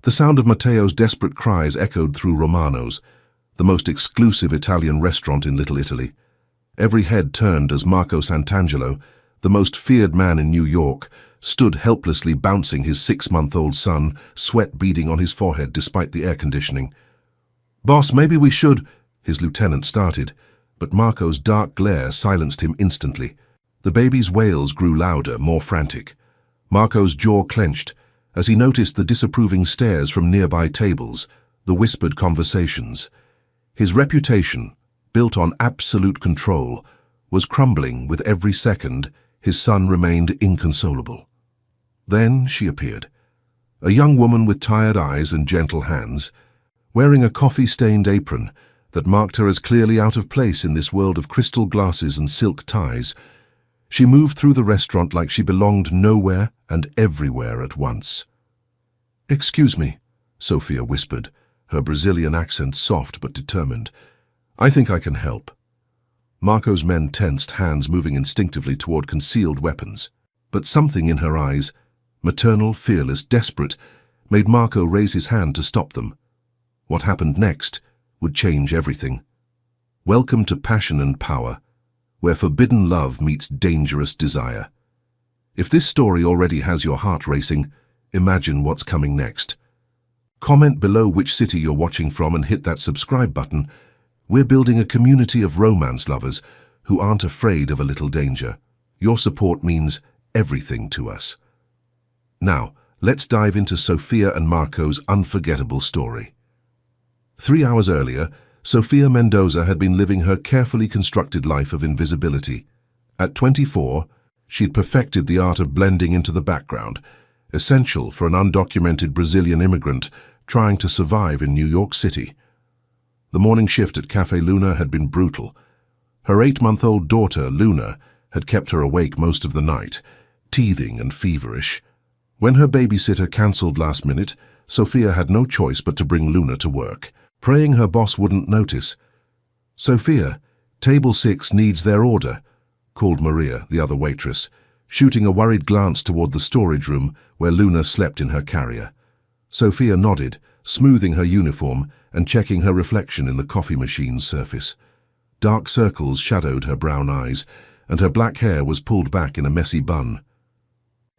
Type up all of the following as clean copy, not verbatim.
The sound of Matteo's desperate cries echoed through Romano's, the most exclusive Italian restaurant in Little Italy. Every head turned as Marco Sant'Angelo, the most feared man in New York, stood helplessly bouncing his 6-month-old son, sweat beading on his forehead despite the air conditioning. "Boss, maybe we should," his lieutenant started, but Marco's dark glare silenced him instantly. The baby's wails grew louder, more frantic. Marco's jaw clenched as he noticed the disapproving stares from nearby tables, the whispered conversations. His reputation, built on absolute control, was crumbling with every second his son remained inconsolable. Then she appeared, a young woman with tired eyes and gentle hands, wearing a coffee-stained apron that marked her as clearly out of place in this world of crystal glasses and silk ties. She moved through the restaurant like she belonged nowhere and everywhere at once. "Excuse me," Sophia whispered, her Brazilian accent soft but determined. "I think I can help." Marco's men tensed, hands moving instinctively toward concealed weapons. But something in her eyes, maternal, fearless, desperate, made Marco raise his hand to stop them. What happened next would change everything. Welcome to Passion and Power, where forbidden love meets dangerous desire. If this story already has your heart racing, imagine what's coming next. Comment below which city you're watching from and hit that subscribe button. We're building a community of romance lovers who aren't afraid of a little danger. Your support means everything to us. Now, let's dive into Sophia and Marco's unforgettable story. 3 hours earlier, Sophia Mendoza had been living her carefully constructed life of invisibility. At 24, she'd perfected the art of blending into the background, essential for an undocumented Brazilian immigrant trying to survive in New York City. The morning shift at Café Luna had been brutal. Her 8-month-old daughter, Luna, had kept her awake most of the night, teething and feverish. When her babysitter cancelled last minute, Sophia had no choice but to bring Luna to work, praying her boss wouldn't notice. "Sophia, table 6 needs their order," called Maria, the other waitress, shooting a worried glance toward the storage room where Luna slept in her carrier. Sophia nodded, smoothing her uniform and checking her reflection in the coffee machine's surface. Dark circles shadowed her brown eyes, and her black hair was pulled back in a messy bun.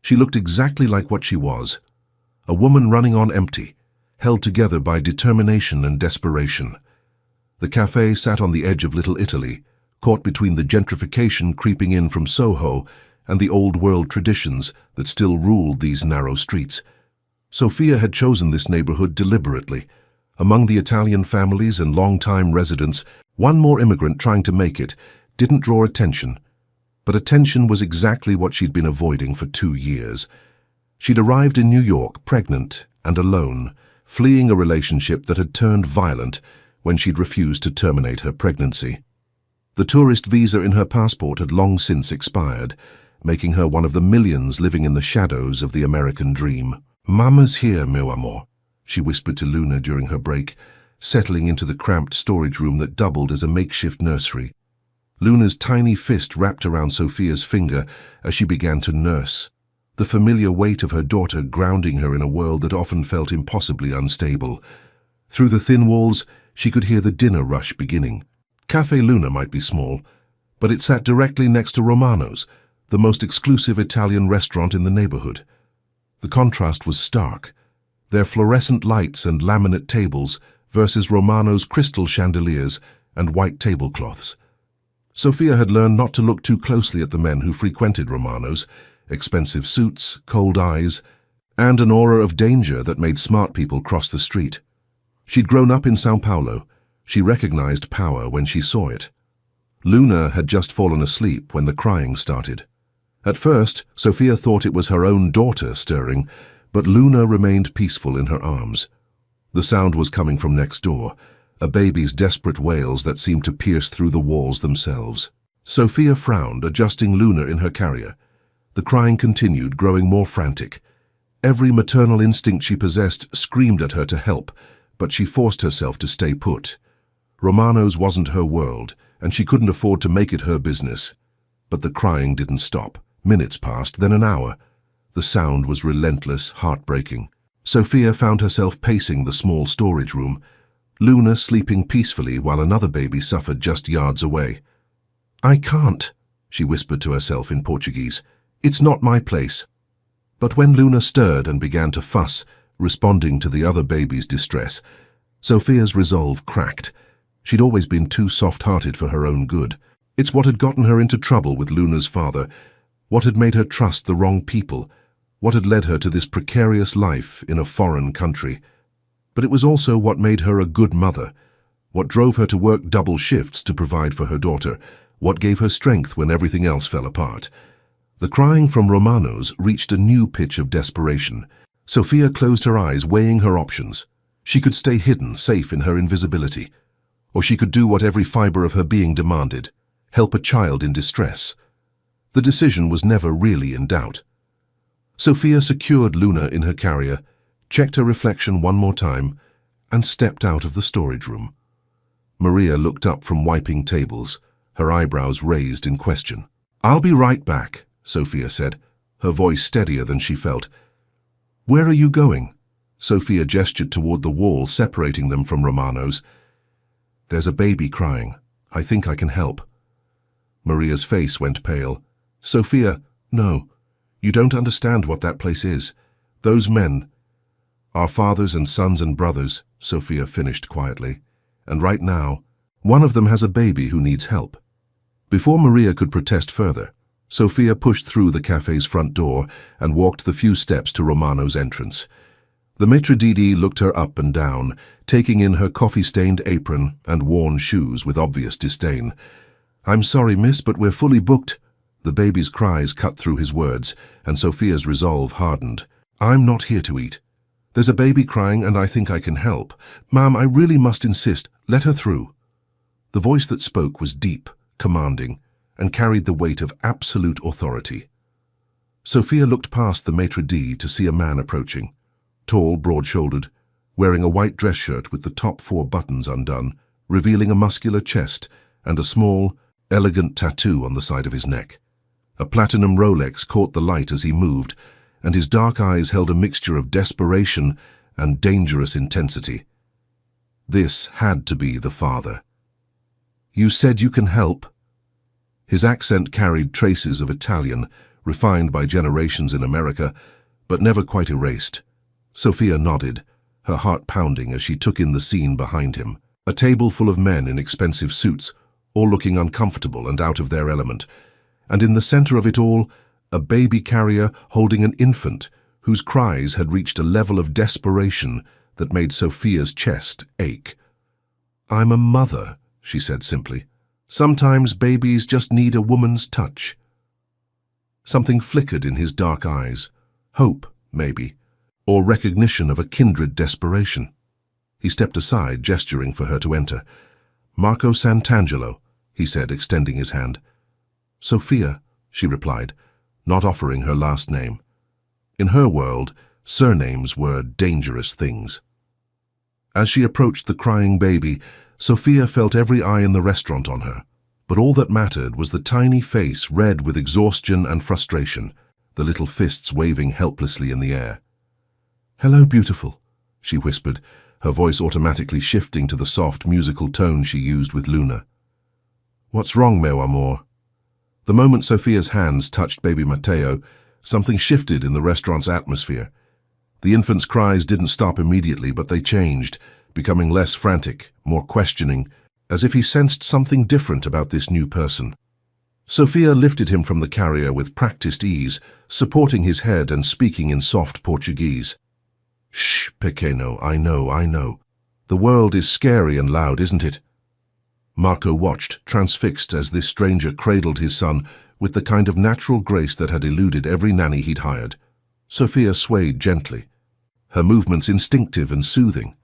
She looked exactly like what she was, a woman running on empty, held together by determination and desperation. The café sat on the edge of Little Italy, caught between the gentrification creeping in from Soho and the old-world traditions that still ruled these narrow streets. Sophia had chosen this neighborhood deliberately. Among the Italian families and long-time residents, one more immigrant trying to make it didn't draw attention. But attention was exactly what she'd been avoiding for 2 years. She'd arrived in New York pregnant and alone, fleeing a relationship that had turned violent when she'd refused to terminate her pregnancy. The tourist visa in her passport had long since expired, making her one of the millions living in the shadows of the American dream. "Mama's here, meu amor," she whispered to Luna during her break, settling into the cramped storage room that doubled as a makeshift nursery. Luna's tiny fist wrapped around Sophia's finger as she began to nurse, the familiar weight of her daughter grounding her in a world that often felt impossibly unstable. Through the thin walls, she could hear the dinner rush beginning. Café Luna might be small, but it sat directly next to Romano's, the most exclusive Italian restaurant in the neighborhood. The contrast was stark, their fluorescent lights and laminate tables versus Romano's crystal chandeliers and white tablecloths. Sophia had learned not to look too closely at the men who frequented Romano's, expensive suits, cold eyes, and an aura of danger that made smart people cross the street. She'd grown up in São Paulo. She recognized power when she saw it. Luna had just fallen asleep when the crying started. At first, Sophia thought it was her own daughter stirring, but Luna remained peaceful in her arms. The sound was coming from next door, a baby's desperate wails that seemed to pierce through the walls themselves. Sophia frowned, adjusting Luna in her carrier. The crying continued, growing more frantic. Every maternal instinct she possessed screamed at her to help, but she forced herself to stay put. Romano's wasn't her world, and she couldn't afford to make it her business. But the crying didn't stop. Minutes passed, then an hour. The sound was relentless, heartbreaking. Sophia found herself pacing the small storage room, Luna sleeping peacefully while another baby suffered just yards away. "I can't," she whispered to herself in Portuguese. "It's not my place." But when Luna stirred and began to fuss, responding to the other baby's distress, Sophia's resolve cracked. She'd always been too soft-hearted for her own good. It's what had gotten her into trouble with Luna's father, what had made her trust the wrong people, what had led her to this precarious life in a foreign country. But it was also what made her a good mother, what drove her to work double shifts to provide for her daughter, what gave her strength when everything else fell apart. The crying from Romanos reached a new pitch of desperation. Sophia closed her eyes, weighing her options. She could stay hidden, safe in her invisibility. Or she could do what every fiber of her being demanded, help a child in distress. The decision was never really in doubt. Sophia secured Luna in her carrier, checked her reflection one more time, and stepped out of the storage room. Maria looked up from wiping tables, her eyebrows raised in question. "I'll be right back," Sophia said, her voice steadier than she felt. "Where are you going?" Sophia gestured toward the wall separating them from Romanos. "There's a baby crying. I think I can help." Maria's face went pale. "Sophia, no. You don't understand what that place is. Those men, our fathers and sons and brothers," Sophia finished quietly. "And right now, one of them has a baby who needs help." Before Maria could protest further, Sophia pushed through the cafe's front door and walked the few steps to Romano's entrance. The maitre d' looked her up and down, taking in her coffee-stained apron and worn shoes with obvious disdain. "I'm sorry, miss, but we're fully booked." The baby's cries cut through his words, and Sophia's resolve hardened. "I'm not here to eat. There's a baby crying and I think I can help. Ma'am, I really must insist. Let her through." The voice that spoke was deep, commanding, and carried the weight of absolute authority. Sophia looked past the maitre d' to see a man approaching, tall, broad-shouldered, wearing a white dress shirt with the top 4 buttons undone, revealing a muscular chest and a small, elegant tattoo on the side of his neck. A platinum Rolex caught the light as he moved, and his dark eyes held a mixture of desperation and dangerous intensity. This had to be the father. "You said you can help?" His accent carried traces of Italian, refined by generations in America, but never quite erased. Sophia nodded, her heart pounding as she took in the scene behind him. A table full of men in expensive suits, all looking uncomfortable and out of their element, and in the center of it all, a baby carrier holding an infant whose cries had reached a level of desperation that made Sophia's chest ache. "I'm a mother," she said simply. "Sometimes babies just need a woman's touch." Something flickered in his dark eyes. Hope, maybe, or recognition of a kindred desperation. He stepped aside, gesturing for her to enter. "Marco Santangelo," he said, extending his hand. "Sophia," she replied, not offering her last name. In her world, surnames were dangerous things. As she approached the crying baby, Sophia felt every eye in the restaurant on her, but all that mattered was the tiny face red with exhaustion and frustration, the little fists waving helplessly in the air. "Hello, beautiful," she whispered, her voice automatically shifting to the soft musical tone she used with Luna. "What's wrong, meu amor?" The moment Sophia's hands touched baby Matteo, something shifted in the restaurant's atmosphere. The infant's cries didn't stop immediately, but they changed, becoming less frantic, more questioning, as if he sensed something different about this new person. Sophia lifted him from the carrier with practiced ease, supporting his head and speaking in soft Portuguese. "Shh, pequeno, I know. The world is scary and loud, isn't it?" Marco watched, transfixed, as this stranger cradled his son with the kind of natural grace that had eluded every nanny he'd hired. Sophia swayed gently, her movements instinctive and soothing.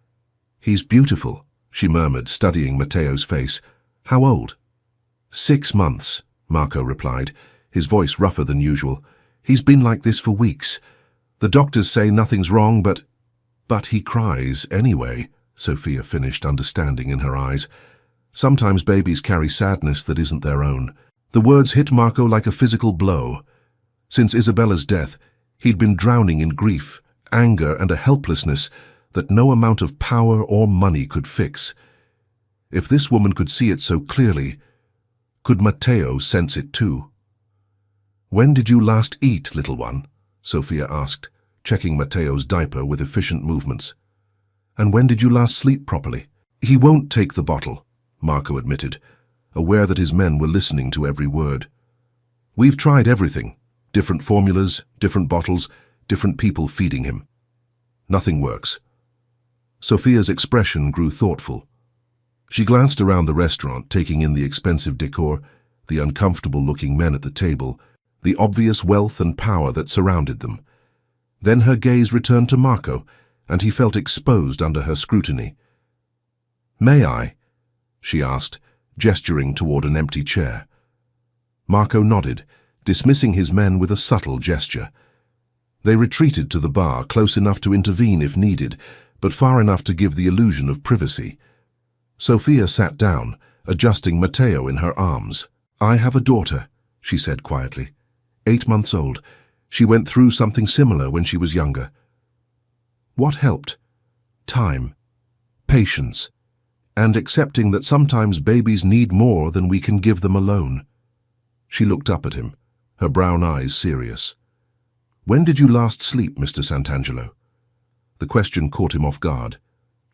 "He's beautiful," she murmured, studying Matteo's face. "How old?" 6 months, Marco replied, his voice rougher than usual. "He's been like this for weeks. The doctors say nothing's wrong, but he cries anyway," Sophia finished, understanding in her eyes. "Sometimes babies carry sadness that isn't their own." The words hit Marco like a physical blow. Since Isabella's death, he'd been drowning in grief, anger, and a helplessness that no amount of power or money could fix. If this woman could see it so clearly, could Matteo sense it too? "When did you last eat, little one?" Sophia asked, checking Matteo's diaper with efficient movements. "And when did you last sleep properly?" "He won't take the bottle," Marco admitted, aware that his men were listening to every word. "We've tried everything. Different formulas, different bottles, different people feeding him. Nothing works." Sophia's expression grew thoughtful. She glanced around the restaurant, taking in the expensive decor, the uncomfortable-looking men at the table, the obvious wealth and power that surrounded them. Then her gaze returned to Marco, and he felt exposed under her scrutiny. "May I?" she asked, gesturing toward an empty chair. Marco nodded, dismissing his men with a subtle gesture. They retreated to the bar, close enough to intervene if needed, but far enough to give the illusion of privacy. Sophia sat down, adjusting Matteo in her arms. "I have a daughter," she said quietly. 8 months old. She went through something similar when she was younger. What helped? Time, patience, and accepting that sometimes babies need more than we can give them alone. She looked up at him, her brown eyes serious. "When did you last sleep, Mr. Santangelo?" The question caught him off guard.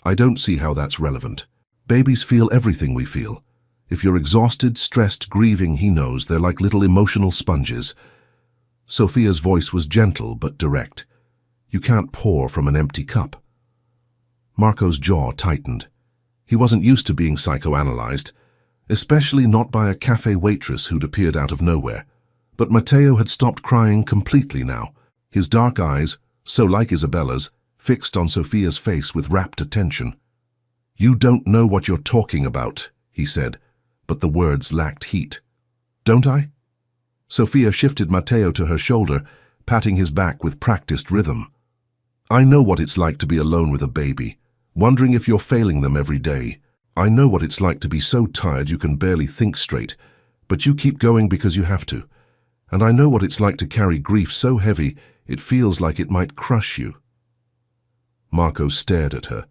"I don't see how that's relevant. Babies feel everything we feel. If you're exhausted, stressed, grieving, he knows they're like little emotional sponges." Sophia's voice was gentle but direct. "You can't pour from an empty cup." Marco's jaw tightened. He wasn't used to being psychoanalyzed, especially not by a cafe waitress who'd appeared out of nowhere. But Matteo had stopped crying completely now, his dark eyes, so like Isabella's, fixed on Sophia's face with rapt attention. "You don't know what you're talking about," he said, but the words lacked heat. "Don't I?" Sophia shifted Matteo to her shoulder, patting his back with practiced rhythm. "I know what it's like to be alone with a baby, wondering if you're failing them every day. I know what it's like to be so tired you can barely think straight, but you keep going because you have to. And I know what it's like to carry grief so heavy it feels like it might crush you." Marco stared at her,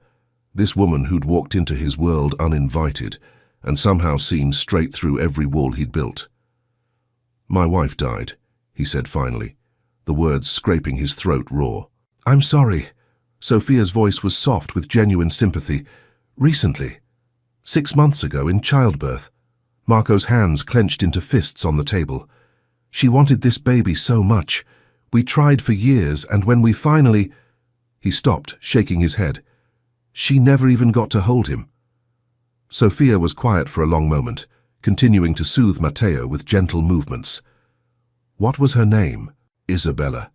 this woman who'd walked into his world uninvited and somehow seen straight through every wall he'd built. "My wife died," he said finally, the words scraping his throat raw. "I'm sorry." Sophia's voice was soft with genuine sympathy. "Recently. 6 months ago in childbirth." Marco's hands clenched into fists on the table. "She wanted this baby so much. We tried for years, and when we finally—" He stopped, shaking his head. "She never even got to hold him." Sophia was quiet for a long moment, continuing to soothe Matteo with gentle movements. "What was her name?" "Isabella."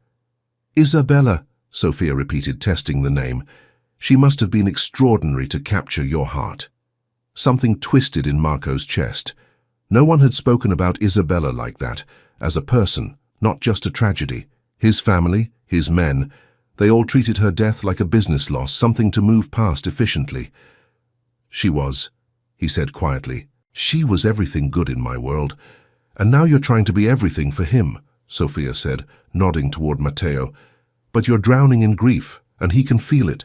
"Isabella," Sophia repeated, testing the name. "She must have been extraordinary to capture your heart." Something twisted in Marco's chest. No one had spoken about Isabella like that, as a person, not just a tragedy. His family, his men, they all treated her death like a business loss, something to move past efficiently. "She was," he said quietly. "She was everything good in my world. And now you're trying to be everything for him," Sophia said, nodding toward Matteo. "But you're drowning in grief, and he can feel it.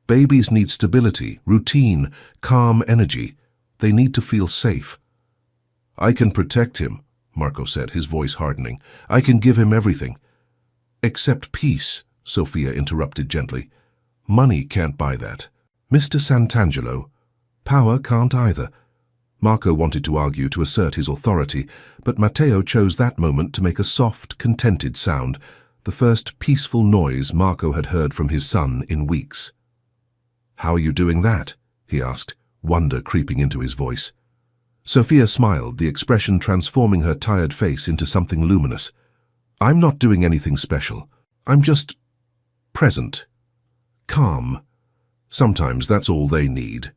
Babies need stability, routine, calm energy. They need to feel safe." "I can protect him," Marco said, his voice hardening. "I can give him everything." "Except peace," Sophia interrupted gently. "Money can't buy that. Mr. Santangelo, power can't either." Marco wanted to argue to assert his authority, but Matteo chose that moment to make a soft, contented sound, the first peaceful noise Marco had heard from his son in weeks. "How are you doing that?" he asked, wonder creeping into his voice. Sophia smiled, the expression transforming her tired face into something luminous. "I'm not doing anything special. I'm just present. Calm. Sometimes that's all they need."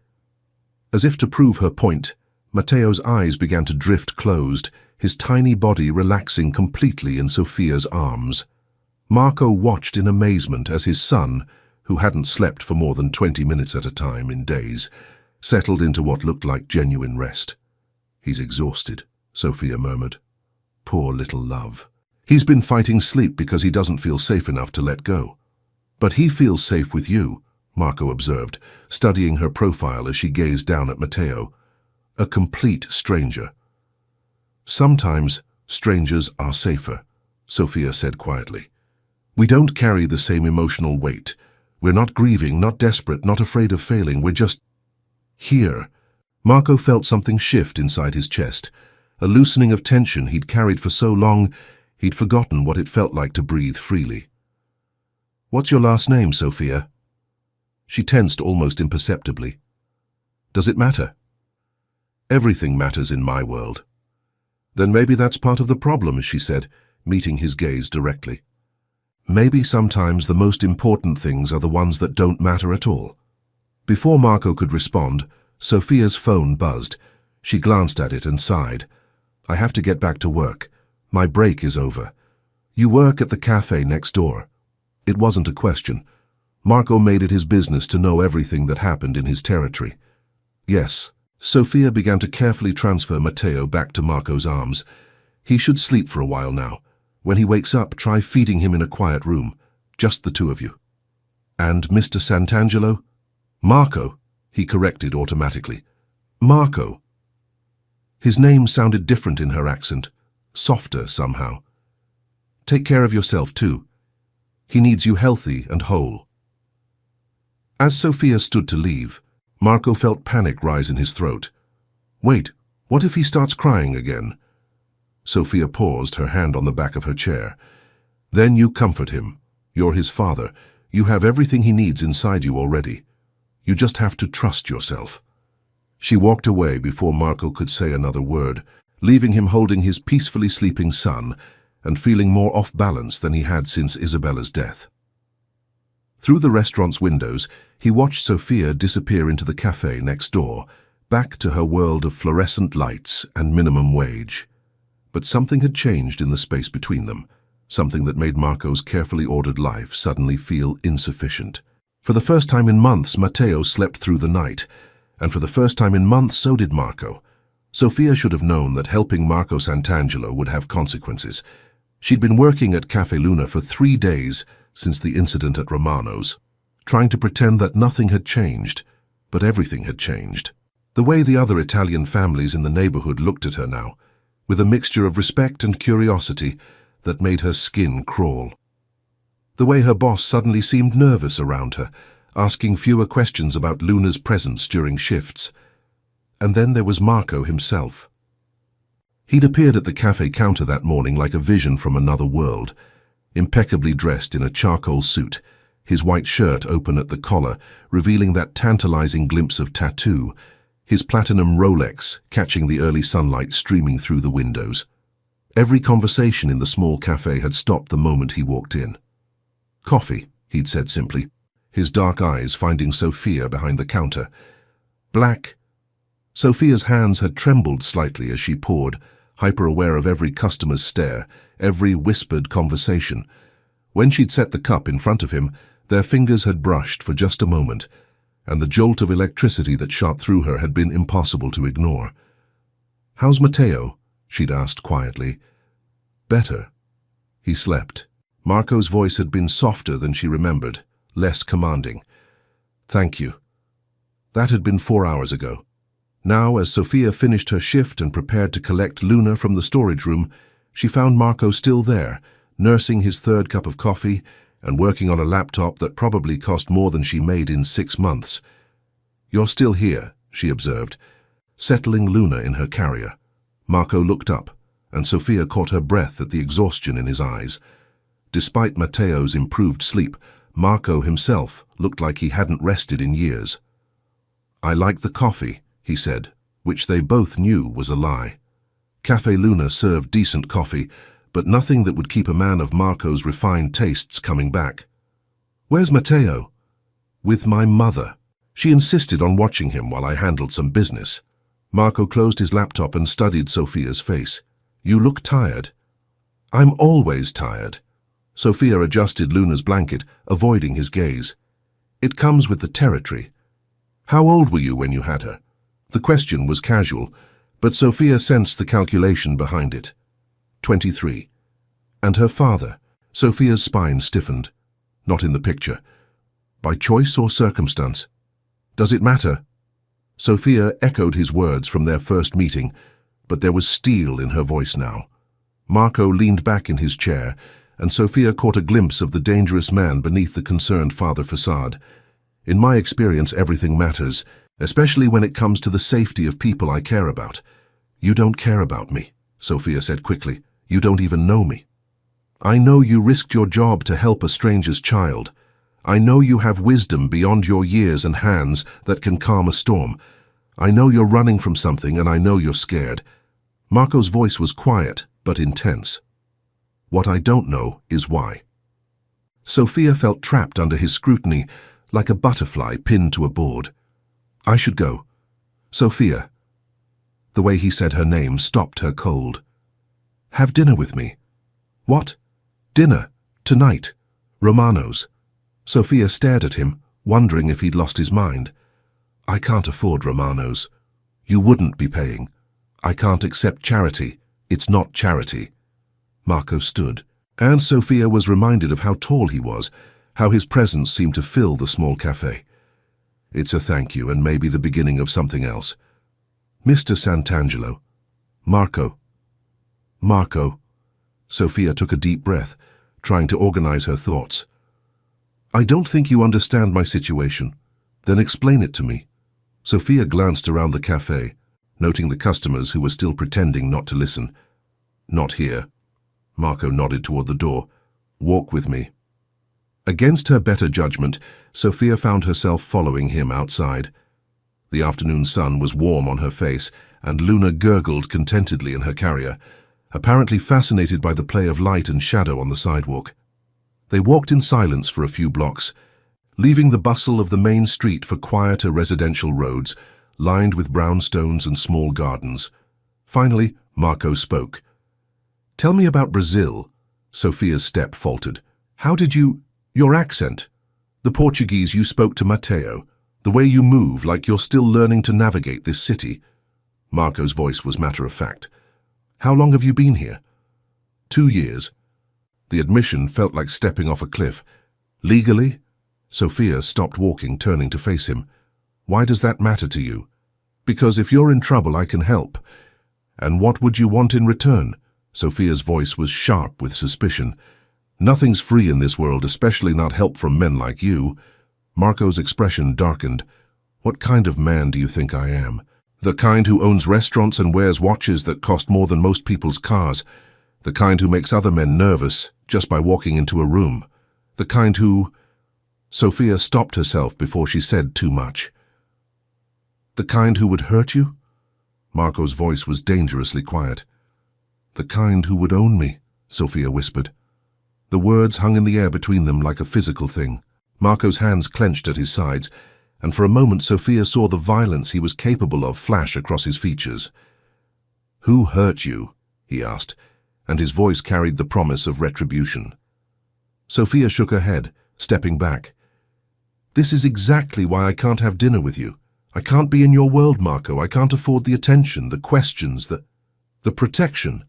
As if to prove her point, Matteo's eyes began to drift closed, his tiny body relaxing completely in Sophia's arms. Marco watched in amazement as his son, who hadn't slept for more than 20 minutes at a time in days, settled into what looked like genuine rest. "He's exhausted," Sophia murmured. "Poor little love. He's been fighting sleep because he doesn't feel safe enough to let go." But he feels safe with you, Marco observed, studying her profile as she gazed down at Matteo. A complete stranger. Sometimes strangers are safer, Sophia said quietly. We don't carry the same emotional weight. We're not grieving, not desperate, not afraid of failing. We're just here. Marco felt something shift inside his chest, a loosening of tension he'd carried for so long he'd forgotten what it felt like to breathe freely. What's your last name, Sophia? She tensed almost imperceptibly. Does it matter? Everything matters in my world. Then maybe that's part of the problem, she said, meeting his gaze directly. Maybe sometimes the most important things are the ones that don't matter at all. Before Marco could respond, Sophia's phone buzzed. She glanced at it and sighed. I have to get back to work. My break is over. You work at the cafe next door. It wasn't a question. Marco made it his business to know everything that happened in his territory. Yes. Sophia began to carefully transfer Matteo back to Marco's arms. He should sleep for a while now. When he wakes up, try feeding him in a quiet room. Just the two of you. And Mr. Santangelo? Marco, he corrected automatically. Marco. His name sounded different in her accent, softer somehow. Take care of yourself too. He needs you healthy and whole. As Sophia stood to leave, Marco felt panic rise in his throat. Wait, what if he starts crying again? Sophia paused, her hand on the back of her chair. Then you comfort him. You're his father. You have everything he needs inside you already. You just have to trust yourself. She walked away before Marco could say another word, leaving him holding his peacefully sleeping son and feeling more off balance than he had since Isabella's death. Through the restaurant's windows, he watched Sophia disappear into the cafe next door, back to her world of fluorescent lights and minimum wage. But something had changed in the space between them, something that made Marco's carefully ordered life suddenly feel insufficient. For the first time in months, Matteo slept through the night, and for the first time in months, so did Marco. Sophia should have known that helping Marco Santangelo would have consequences. She'd been working at Cafe Luna for 3 days since the incident at Romano's, trying to pretend that nothing had changed, but everything had changed. The way the other Italian families in the neighborhood looked at her now, with a mixture of respect and curiosity that made her skin crawl. The way her boss suddenly seemed nervous around her, asking fewer questions about Luna's presence during shifts. And then there was Marco himself. He'd appeared at the cafe counter that morning like a vision from another world, impeccably dressed in a charcoal suit, his white shirt open at the collar, revealing that tantalizing glimpse of tattoo, his platinum Rolex catching the early sunlight streaming through the windows. Every conversation in the small cafe had stopped the moment he walked in. Coffee, he'd said simply, his dark eyes finding Sophia behind the counter. Black. Sophia's hands had trembled slightly as she poured, hyper-aware of every customer's stare, every whispered conversation. When she'd set the cup in front of him, their fingers had brushed for just a moment, and the jolt of electricity that shot through her had been impossible to ignore. "How's Matteo?" she'd asked quietly. "Better." He slept. Marco's voice had been softer than she remembered, less commanding. "Thank you." That had been 4 hours ago. Now, as Sophia finished her shift and prepared to collect Luna from the storage room, she found Marco still there, nursing his 3rd cup of coffee and working on a laptop that probably cost more than she made in 6 months. "You're still here," she observed, settling Luna in her carrier. Marco looked up, and Sophia caught her breath at the exhaustion in his eyes. Despite Matteo's improved sleep, Marco himself looked like he hadn't rested in years. "I like the coffee," he said, which they both knew was a lie. Cafe Luna served decent coffee, but nothing that would keep a man of Marco's refined tastes coming back. "Where's Matteo?" "With my mother. She insisted on watching him while I handled some business." Marco closed his laptop and studied Sophia's face. "You look tired." "I'm always tired." Sophia adjusted Luna's blanket, avoiding his gaze. "It comes with the territory." "How old were you when you had her?" The question was casual, but Sophia sensed the calculation behind it. 23. "And her father?" Sophia's spine stiffened. "Not in the picture." By choice or circumstance? Does it matter? Sophia echoed his words from their first meeting, but there was steel in her voice now. Marco leaned back in his chair, and Sophia caught a glimpse of the dangerous man beneath the concerned father facade. In my experience, everything matters, especially when it comes to the safety of people I care about. You don't care about me, Sophia said quickly. You don't even know me. I know you risked your job to help a stranger's child. I know you have wisdom beyond your years and hands that can calm a storm. I know you're running from something, and I know you're scared. Marco's voice was quiet, but intense. What I don't know is why. Sophia felt trapped under his scrutiny, like a butterfly pinned to a board. I should go. Sophia. The way he said her name stopped her cold. Have dinner with me. What? Dinner? Tonight? Romano's. Sophia stared at him, wondering if he'd lost his mind. I can't afford Romano's. You wouldn't be paying. I can't accept charity. It's not charity. Marco stood, and Sophia was reminded of how tall he was, how his presence seemed to fill the small cafe. It's a thank you, and maybe the beginning of something else. Mr. Santangelo. Marco. Marco. Sophia took a deep breath, trying to organize her thoughts. I don't think you understand my situation. Then explain it to me. Sophia glanced around the cafe, noting the customers who were still pretending not to listen. Not here. Marco nodded toward the door. Walk with me. Against her better judgment, Sophia found herself following him outside. The afternoon sun was warm on her face, and Luna gurgled contentedly in her carrier, apparently fascinated by the play of light and shadow on the sidewalk. They walked in silence for a few blocks, leaving the bustle of the main street for quieter residential roads, lined with brownstones and small gardens. Finally, Marco spoke. Tell me about Brazil. Sophia's step faltered. How did you... Your accent. The Portuguese you spoke to Mateo. The way you move, like you're still learning to navigate this city. Marco's voice was matter-of-fact. How long have you been here? 2 years. The admission felt like stepping off a cliff. Legally? Sophia stopped walking, turning to face him. Why does that matter to you? Because if you're in trouble, I can help. And what would you want in return? Sophia's voice was sharp with suspicion. Nothing's free in this world, especially not help from men like you. Marco's expression darkened. What kind of man do you think I am? The kind who owns restaurants and wears watches that cost more than most people's cars. The kind who makes other men nervous just by walking into a room. The kind who... Sophia stopped herself before she said too much. The kind who would hurt you? Marco's voice was dangerously quiet. The kind who would own me, Sophia whispered. The words hung in the air between them like a physical thing. Marco's hands clenched at his sides, and for a moment Sophia saw the violence he was capable of flash across his features. Who hurt you? He asked, and his voice carried the promise of retribution. Sophia shook her head, stepping back. This is exactly why I can't have dinner with you. I can't be in your world, Marco. I can't afford the attention, the questions, the protection,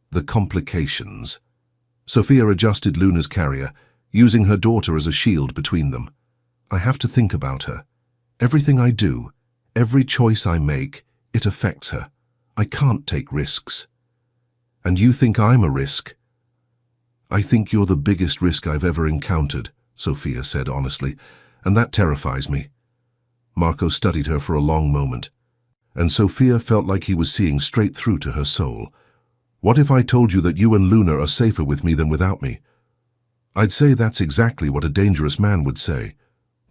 the complications. Sophia adjusted Luna's carrier, using her daughter as a shield between them. I have to think about her. Everything I do, every choice I make, it affects her. I can't take risks. And you think I'm a risk? I think you're the biggest risk I've ever encountered, Sophia said honestly, and that terrifies me. Marco studied her for a long moment, and Sophia felt like he was seeing straight through to her soul. What if I told you that you and Luna are safer with me than without me? I'd say that's exactly what a dangerous man would say.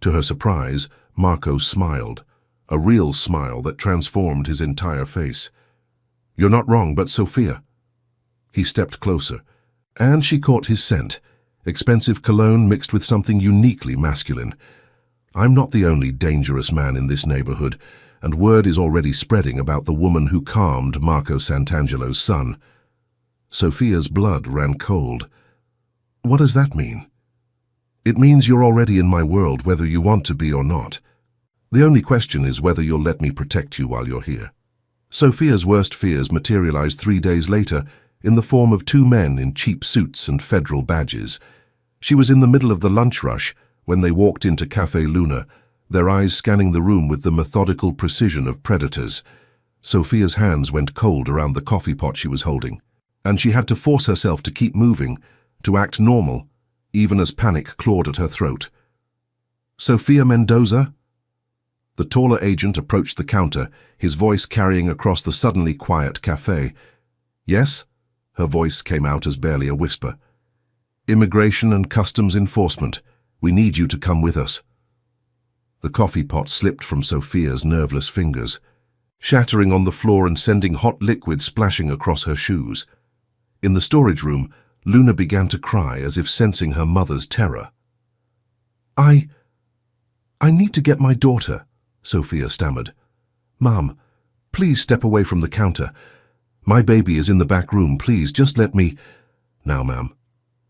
To her surprise, Marco smiled, a real smile that transformed his entire face. You're not wrong, but Sophia. He stepped closer, and she caught his scent, expensive cologne mixed with something uniquely masculine. I'm not the only dangerous man in this neighborhood, and word is already spreading about the woman who calmed Marco Santangelo's son. Sophia's blood ran cold. What does that mean? It means you're already in my world, whether you want to be or not. The only question is whether you'll let me protect you while you're here. Sophia's worst fears materialized 3 days later in the form of 2 men in cheap suits and federal badges. She was in the middle of the lunch rush When they walked into Café Luna, their eyes scanning the room with the methodical precision of predators, Sophia's hands went cold around the coffee pot she was holding, and she had to force herself to keep moving, to act normal, even as panic clawed at her throat. "Sophia Mendoza?" The taller agent approached the counter, his voice carrying across the suddenly quiet cafe. "Yes?" Her voice came out as barely a whisper. "Immigration and Customs Enforcement. We need you to come with us." The coffee pot slipped from Sophia's nerveless fingers, shattering on the floor and sending hot liquid splashing across her shoes. In the storage room, Luna began to cry as if sensing her mother's terror. I need to get my daughter," Sophia stammered. "Mom, please step away from the counter. My baby is in the back room, please, just let me—" "Now, ma'am."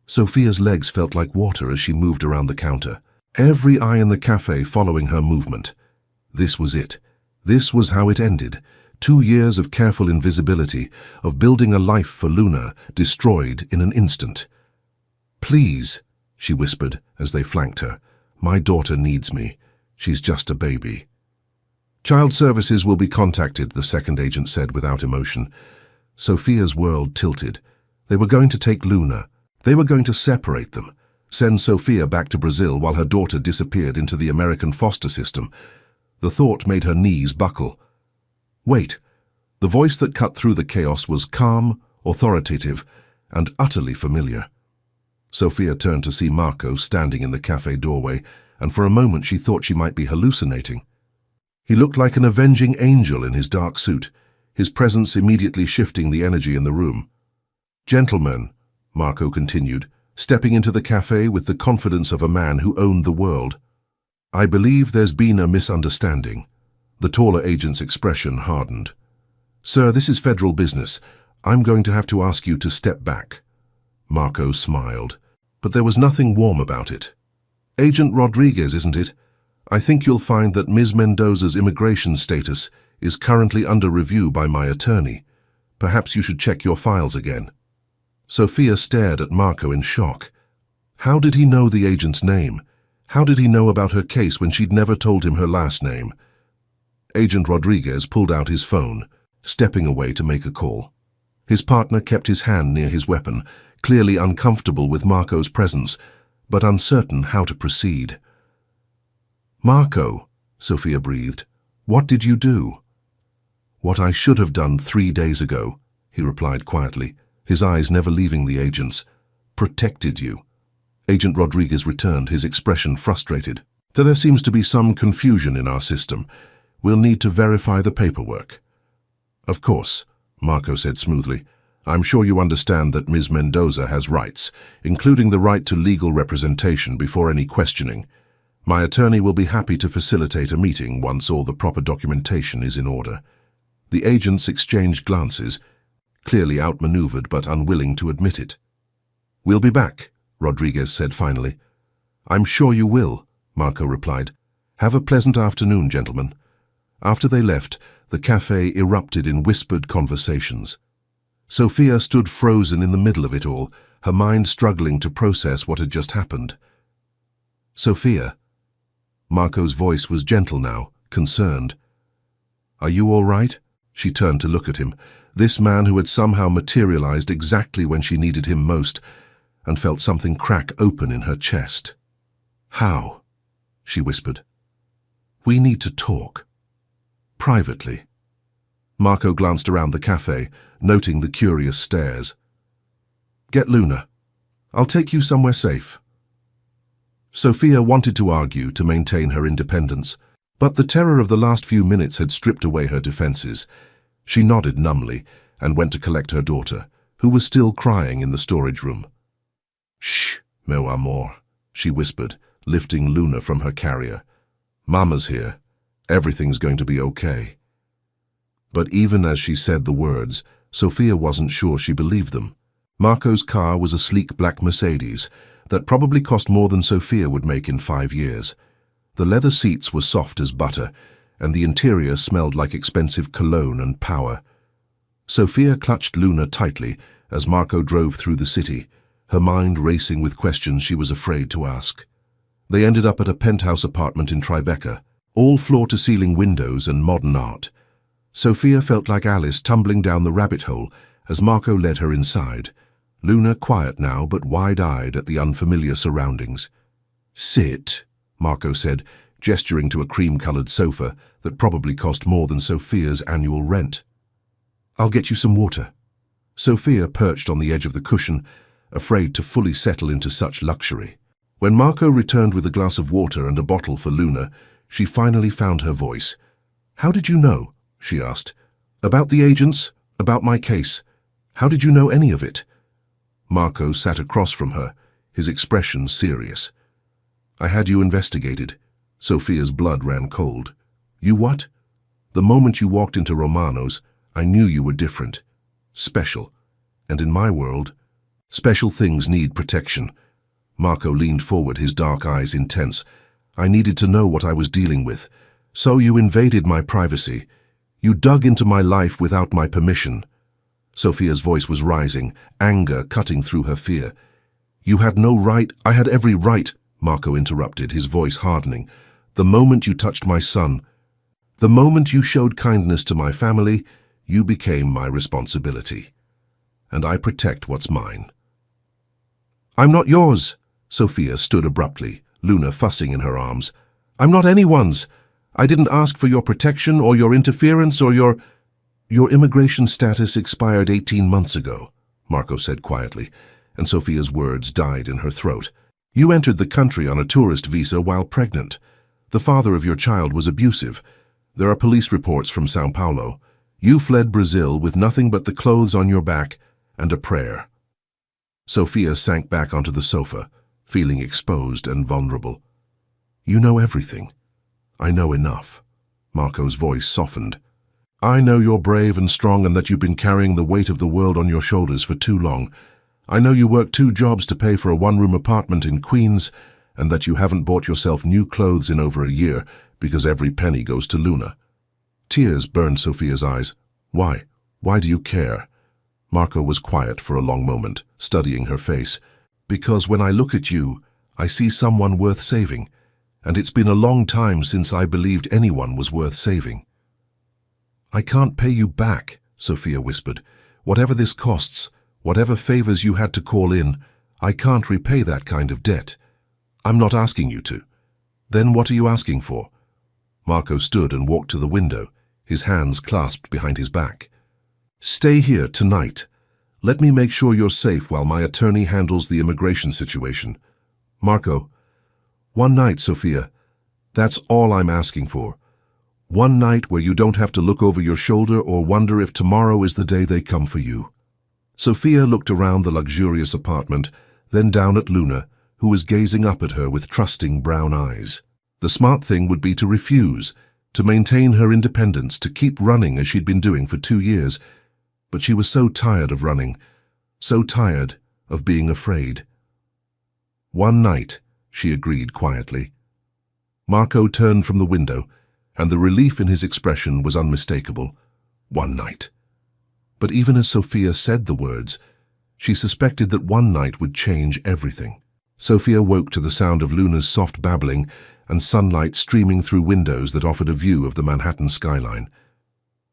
Sophia's legs felt like water as she moved around the counter, every eye in the cafe following her movement. This was it. This was how it ended. 2 years of careful invisibility, of building a life for Luna, destroyed in an instant. "Please," she whispered as they flanked her. "My daughter needs me. She's just a baby." "Child Services will be contacted," the second agent said without emotion. Sophia's world tilted. They were going to take Luna. They were going to separate them, send Sophia back to Brazil while her daughter disappeared into the American foster system. The thought made her knees buckle. Wait. The voice that cut through the chaos was calm, authoritative, and utterly familiar. Sophia turned to see Marco standing in the cafe doorway, and for a moment she thought she might be hallucinating. He looked like an avenging angel in his dark suit, his presence immediately shifting the energy in the room. "Gentlemen," Marco continued, stepping into the cafe with the confidence of a man who owned the world, "I believe there's been a misunderstanding." The taller agent's expression hardened. "Sir, this is federal business. I'm going to have to ask you to step back." Marco smiled, but there was nothing warm about it. "Agent Rodriguez, isn't it? I think you'll find that Ms. Mendoza's immigration status is currently under review by my attorney. Perhaps you should check your files again." Sophia stared at Marco in shock. How did he know the agent's name? How did he know about her case when she'd never told him her last name? Agent Rodriguez pulled out his phone, stepping away to make a call. His partner kept his hand near his weapon, clearly uncomfortable with Marco's presence, but uncertain how to proceed. "Marco," Sophia breathed, "what did you do?" "What I should have done 3 days ago," he replied quietly, his eyes never leaving the agent's. "Protected you." Agent Rodriguez returned, his expression frustrated. "There seems to be some confusion in our system. We'll need to verify the paperwork." "Of course," Marco said smoothly. "I'm sure you understand that Ms. Mendoza has rights, including the right to legal representation before any questioning. My attorney will be happy to facilitate a meeting once all the proper documentation is in order." The agents exchanged glances, clearly outmaneuvered but unwilling to admit it. "We'll be back," Rodriguez said finally. "I'm sure you will," Marco replied. "Have a pleasant afternoon, gentlemen." After they left, the cafe erupted in whispered conversations. Sophia stood frozen in the middle of it all, her mind struggling to process what had just happened. "Sophia." Marco's voice was gentle now, concerned. "Are you all right?" She turned to look at him, this man who had somehow materialized exactly when she needed him most, and felt something crack open in her chest. "How?" she whispered. "We need to talk. Privately." Marco glanced around the cafe, noting the curious stares. "Get Luna. I'll take you somewhere safe." Sophia wanted to argue to maintain her independence, but the terror of the last few minutes had stripped away her defenses. She nodded numbly and went to collect her daughter, who was still crying in the storage room. "Shh, meu amor," she whispered, lifting Luna from her carrier. "Mama's here. Everything's going to be okay." But even as she said the words, Sophia wasn't sure she believed them. Marco's car was a sleek black Mercedes that probably cost more than Sophia would make in 5 years. The leather seats were soft as butter, and the interior smelled like expensive cologne and power. Sophia clutched Luna tightly as Marco drove through the city, her mind racing with questions she was afraid to ask. They ended up at a penthouse apartment in Tribeca, all floor-to-ceiling windows and modern art. Sophia felt like Alice tumbling down the rabbit hole as Marco led her inside, Luna quiet now but wide-eyed at the unfamiliar surroundings. "Sit," Marco said, gesturing to a cream-colored sofa that probably cost more than Sophia's annual rent. "I'll get you some water." Sophia perched on the edge of the cushion, afraid to fully settle into such luxury. When Marco returned with a glass of water and a bottle for Luna, she finally found her voice. "How did you know?" she asked. "About the agents? About my case? How did you know any of it?" Marco sat across from her, his expression serious. "I had you investigated." Sophia's blood ran cold. "You what?" "The moment you walked into Romano's, I knew you were different. Special. And in my world, special things need protection." Marco leaned forward, his dark eyes intense. "I needed to know what I was dealing with. So you invaded my privacy. You dug into my life without my permission." Sophia's voice was rising, anger cutting through her fear. "You had no right." "I had every right," Marco interrupted, his voice hardening. "The moment you touched my son, the moment you showed kindness to my family, you became my responsibility. And I protect what's mine." "I'm not yours." Sophia stood abruptly, Luna fussing in her arms. "I'm not anyone's. I didn't ask for your protection or your interference or your immigration status expired 18 months ago," Marco said quietly, and Sophia's words died in her throat. "You entered the country on a tourist visa while pregnant. The father of your child was abusive. There are police reports from São Paulo. You fled Brazil with nothing but the clothes on your back and a prayer." Sophia sank back onto the sofa, feeling exposed and vulnerable. "You know everything." "I know enough." Marco's voice softened. "I know you're brave and strong and that you've been carrying the weight of the world on your shoulders for too long. I know you work 2 jobs to pay for a 1-room apartment in Queens and that you haven't bought yourself new clothes in over a year because every penny goes to Luna." Tears burned Sophia's eyes. "Why? Why do you care?" Marco was quiet for a long moment, studying her face. "Because when I look at you, I see someone worth saving, and it's been a long time since I believed anyone was worth saving." "I can't pay you back," Sophia whispered. "Whatever this costs, whatever favors you had to call in, I can't repay that kind of debt." "I'm not asking you to." "Then what are you asking for?" Marco stood and walked to the window, his hands clasped behind his back. "Stay here tonight. Let me make sure you're safe while my attorney handles the immigration situation." "Marco." "One night, Sophia. That's all I'm asking for. One night where you don't have to look over your shoulder or wonder if tomorrow is the day they come for you." Sophia looked around the luxurious apartment, then down at Luna, who was gazing up at her with trusting brown eyes. The smart thing would be to refuse, to maintain her independence, to keep running as she'd been doing for 2 years. But she was so tired of running, so tired of being afraid. "One night," she agreed quietly. Marco turned from the window, and the relief in his expression was unmistakable. One night. But even as Sophia said the words, she suspected that one night would change everything. Sophia woke to the sound of Luna's soft babbling and sunlight streaming through windows that offered a view of the Manhattan skyline.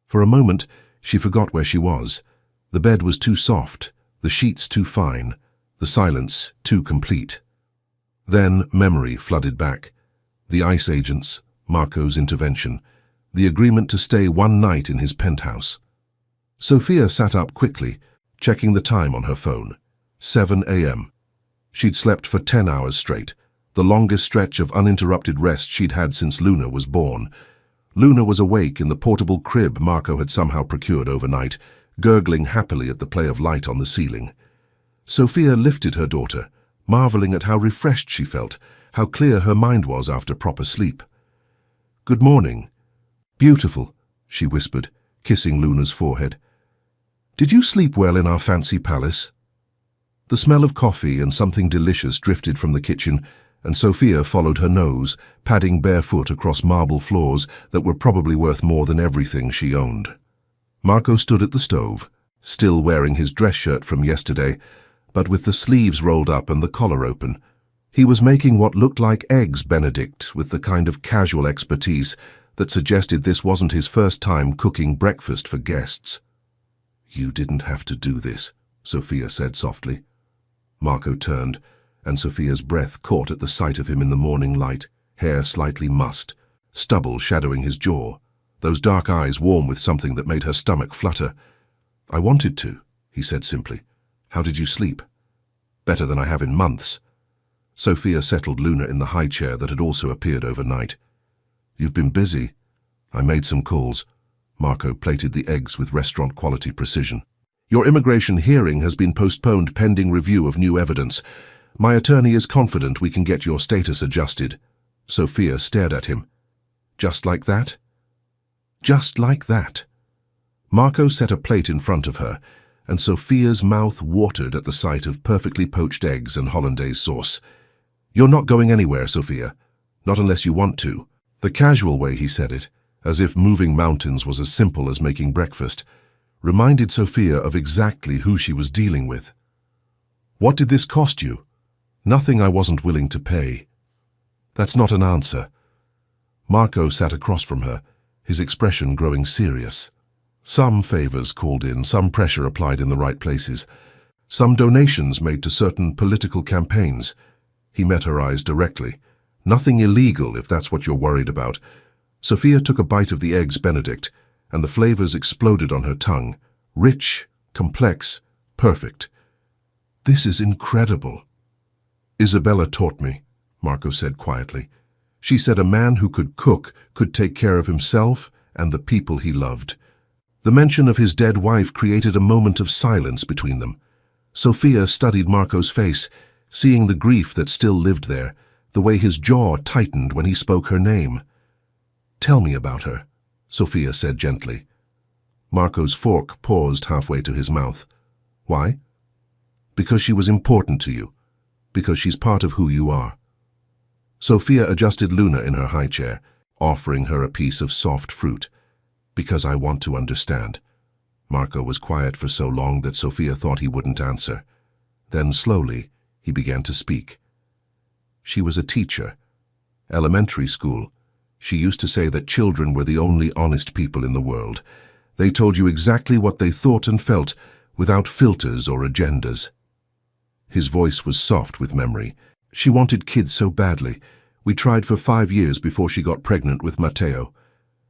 For a moment, she forgot where she was. The bed was too soft, the sheets too fine, the silence too complete. Then memory flooded back. The ICE agents, Marco's intervention, the agreement to stay one night in his penthouse. Sophia sat up quickly, checking the time on her phone. 7 a.m. She'd slept for 10 hours straight, the longest stretch of uninterrupted rest she'd had since Luna was born. Luna was awake in the portable crib Marco had somehow procured overnight, gurgling happily at the play of light on the ceiling. Sophia lifted her daughter, marveling at how refreshed she felt, how clear her mind was after proper sleep. "Good morning." "Beautiful," she whispered, kissing Luna's forehead. "Did you sleep well in our fancy palace?" The smell of coffee and something delicious drifted from the kitchen, and Sophia followed her nose, padding barefoot across marble floors that were probably worth more than everything she owned. Marco stood at the stove, still wearing his dress shirt from yesterday, but with the sleeves rolled up and the collar open. He was making what looked like eggs Benedict with the kind of casual expertise that suggested this wasn't his first time cooking breakfast for guests. "You didn't have to do this," Sophia said softly. Marco turned, and Sophia's breath caught at the sight of him in the morning light, hair slightly mussed, stubble shadowing his jaw, those dark eyes warm with something that made her stomach flutter. "I wanted to," he said simply. "How did you sleep?" "Better than I have in months." Sophia settled Luna in the high chair that had also appeared overnight. "You've been busy." "I made some calls." Marco plated the eggs with restaurant-quality precision. "Your immigration hearing has been postponed pending review of new evidence. My attorney is confident we can get your status adjusted." Sophia stared at him. "Just like that?" "Just like that." Marco set a plate in front of her, and Sophia's mouth watered at the sight of perfectly poached eggs and hollandaise sauce. "You're not going anywhere, Sophia. Not unless you want to." The casual way he said it, as if moving mountains was as simple as making breakfast, reminded Sophia of exactly who she was dealing with. "What did this cost you?" "Nothing I wasn't willing to pay." "That's not an answer." Marco sat across from her, his expression growing serious. Some favors called in, some pressure applied in the right places, some donations made to certain political campaigns. He met her eyes directly. "Nothing illegal, if that's what you're worried about." Sophia took a bite of the eggs Benedict, and the flavors exploded on her tongue. Rich, complex, perfect. "This is incredible." "Isabella taught me," Marco said quietly. "She said a man who could cook could take care of himself and the people he loved." The mention of his dead wife created a moment of silence between them. Sophia studied Marco's face, seeing the grief that still lived there, the way his jaw tightened when he spoke her name. "Tell me about her," Sophia said gently. Marco's fork paused halfway to his mouth. "Why?" "Because she was important to you. Because she's part of who you are." Sophia adjusted Luna in her high chair, offering her a piece of soft fruit. "Because I want to understand." Marco was quiet for so long that Sophia thought he wouldn't answer. Then slowly, he began to speak. "She was a teacher. Elementary school. She used to say that children were the only honest people in the world. They told you exactly what they thought and felt, without filters or agendas." His voice was soft with memory. "She wanted kids so badly. We tried for 5 years before she got pregnant with Matteo.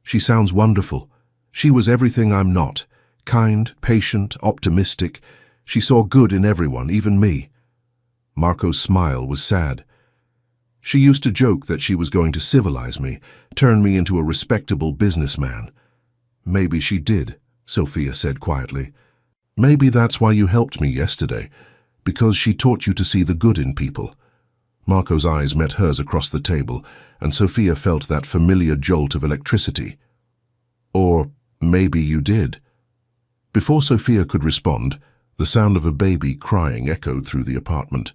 She sounds wonderful. She was everything I'm not. Kind, patient, optimistic. She saw good in everyone, even me." Marco's smile was sad. "She used to joke that she was going to civilize me, turn me into a respectable businessman." "Maybe she did," Sophia said quietly. "Maybe that's why you helped me yesterday, because she taught you to see the good in people." Marco's eyes met hers across the table, and Sophia felt that familiar jolt of electricity. "Or maybe you did." Before Sophia could respond, the sound of a baby crying echoed through the apartment.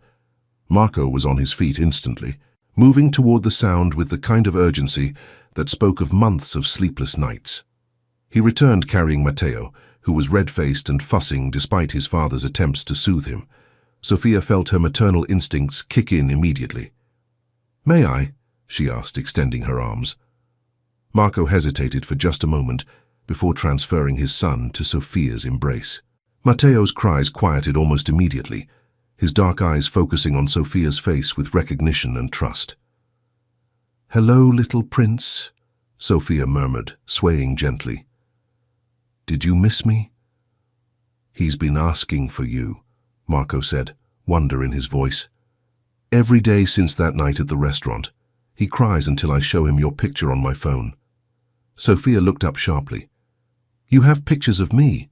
Marco was on his feet instantly, moving toward the sound with the kind of urgency that spoke of months of sleepless nights. He returned carrying Matteo, who was red-faced and fussing despite his father's attempts to soothe him. Sophia felt her maternal instincts kick in immediately. "May I?" she asked, extending her arms. Marco hesitated for just a moment before transferring his son to Sophia's embrace. Matteo's cries quieted almost immediately, his dark eyes focusing on Sophia's face with recognition and trust. "Hello, little prince," Sophia murmured, swaying gently. "Did you miss me?" "He's been asking for you," Marco said, wonder in his voice. "Every day since that night at the restaurant. He cries until I show him your picture on my phone." Sophia looked up sharply. "You have pictures of me?"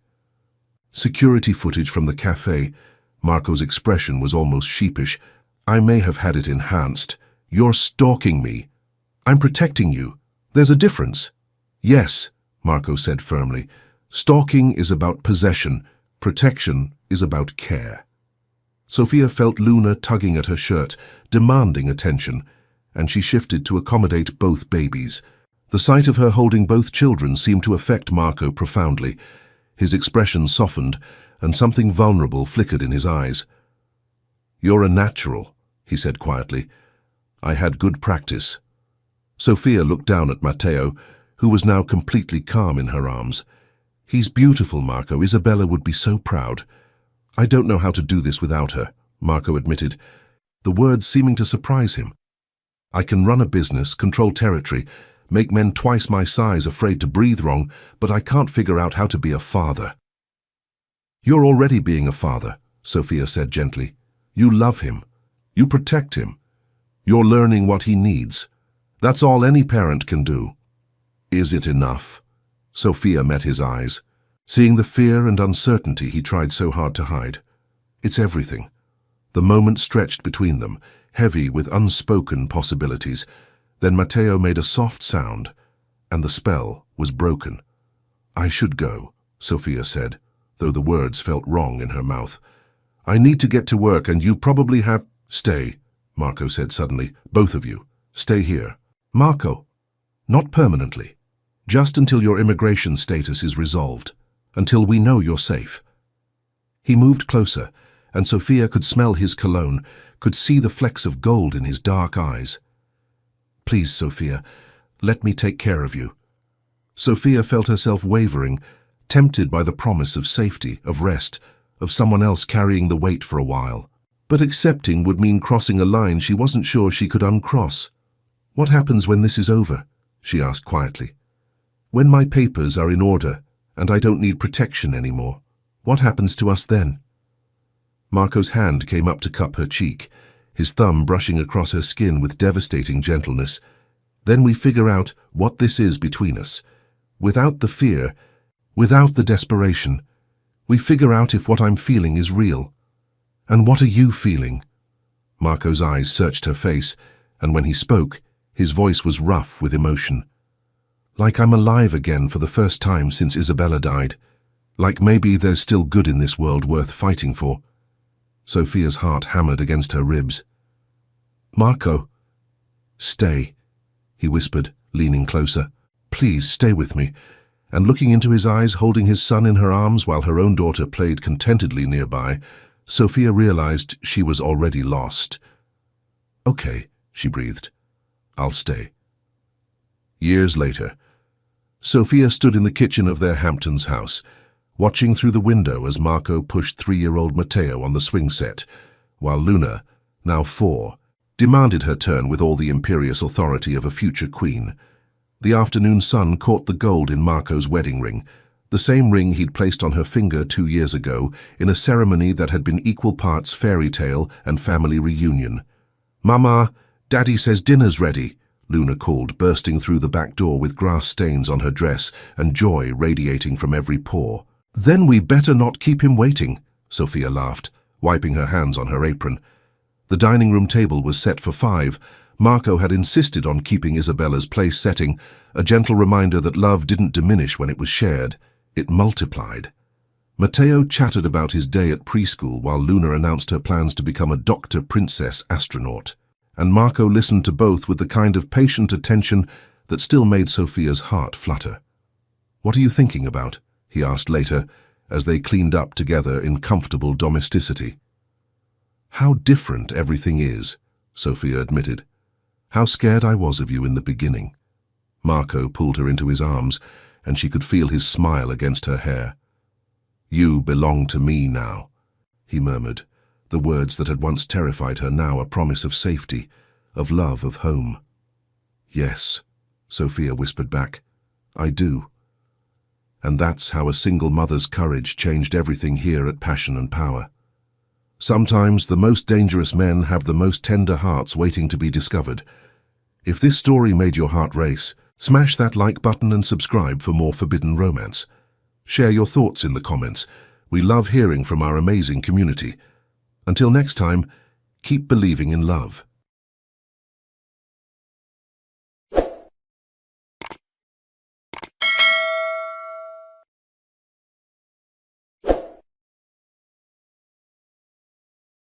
"Security footage from the cafe." Marco's expression was almost sheepish. "I may have had it enhanced. You're stalking me. I'm protecting you. There's a difference." "Yes," Marco said firmly. "Stalking is about possession. Protection is about care." Sophia felt Luna tugging at her shirt, demanding attention, and she shifted to accommodate both babies. The sight of her holding both children seemed to affect Marco profoundly. His expression softened, and something vulnerable flickered in his eyes. "You're a natural," he said quietly. I had good practice. Sophia looked down at Matteo, who was now completely calm in her arms. He's beautiful, Marco. Isabella would be so proud. I don't know how to do this without her, Marco admitted, the words seeming to surprise him. I can run a business, control territory, make men twice my size afraid to breathe wrong, but I can't figure out how to be a father. You're already being a father, Sophia said gently. You love him. You protect him. You're learning what he needs. That's all any parent can do. Is it enough? Sophia met his eyes, seeing the fear and uncertainty he tried so hard to hide. It's everything. The moment stretched between them, heavy with unspoken possibilities. Then Matteo made a soft sound, and the spell was broken. I should go, Sophia said, though the words felt wrong in her mouth. I need to get to work, and you probably have— Stay, Marco said suddenly. Both of you. Stay here. Marco, not permanently. Just until your immigration status is resolved. Until we know you're safe. He moved closer, and Sophia could smell his cologne, could see the flecks of gold in his dark eyes. Please, Sophia, let me take care of you. Sophia felt herself wavering, tempted by the promise of safety, of rest, of someone else carrying the weight for a while. But accepting would mean crossing a line she wasn't sure she could uncross. What happens when this is over? She asked quietly. When my papers are in order, and I don't need protection anymore, what happens to us then? Marco's hand came up to cup her cheek, his thumb brushing across her skin with devastating gentleness. Then we figure out what this is between us. Without the fear, without the desperation, we figure out if what I'm feeling is real. And what are you feeling? Marco's eyes searched her face, and when he spoke, his voice was rough with emotion. Like I'm alive again for the first time since Isabella died. Like maybe there's still good in this world worth fighting for. Sophia's heart hammered against her ribs. Marco. Stay, he whispered, leaning closer. Please stay with me. And looking into his eyes, holding his son in her arms while her own daughter played contentedly nearby, Sophia realized she was already lost. Okay, she breathed. I'll stay. Years later, Sophia stood in the kitchen of their Hamptons house, watching through the window as Marco pushed 3-year-old Matteo on the swing set, while Luna, now 4, demanded her turn with all the imperious authority of a future queen. The afternoon sun caught the gold in Marco's wedding ring, the same ring he'd placed on her finger 2 years ago in a ceremony that had been equal parts fairy tale and family reunion. Mama, Daddy says dinner's ready, Luna called, bursting through the back door with grass stains on her dress and joy radiating from every pore. Then we better not keep him waiting, Sophia laughed, wiping her hands on her apron. The dining room table was set for 5. Marco had insisted on keeping Isabella's place setting, a gentle reminder that love didn't diminish when it was shared. It multiplied. Matteo chattered about his day at preschool while Luna announced her plans to become a Dr. Princess astronaut. And Marco listened to both with the kind of patient attention that still made Sophia's heart flutter. What are you thinking about? He asked later, as they cleaned up together in comfortable domesticity. How different everything is, Sophia admitted. How scared I was of you in the beginning. Marco pulled her into his arms, and she could feel his smile against her hair. You belong to me now, he murmured, the words that had once terrified her now a promise of safety, of love, of home. Yes, Sophia whispered back, I do. And that's how a single mother's courage changed everything here at Passion and Power. Sometimes the most dangerous men have the most tender hearts waiting to be discovered. If this story made your heart race, smash that like button and subscribe for more forbidden romance. Share your thoughts in the comments. We love hearing from our amazing community. Until next time, keep believing in love.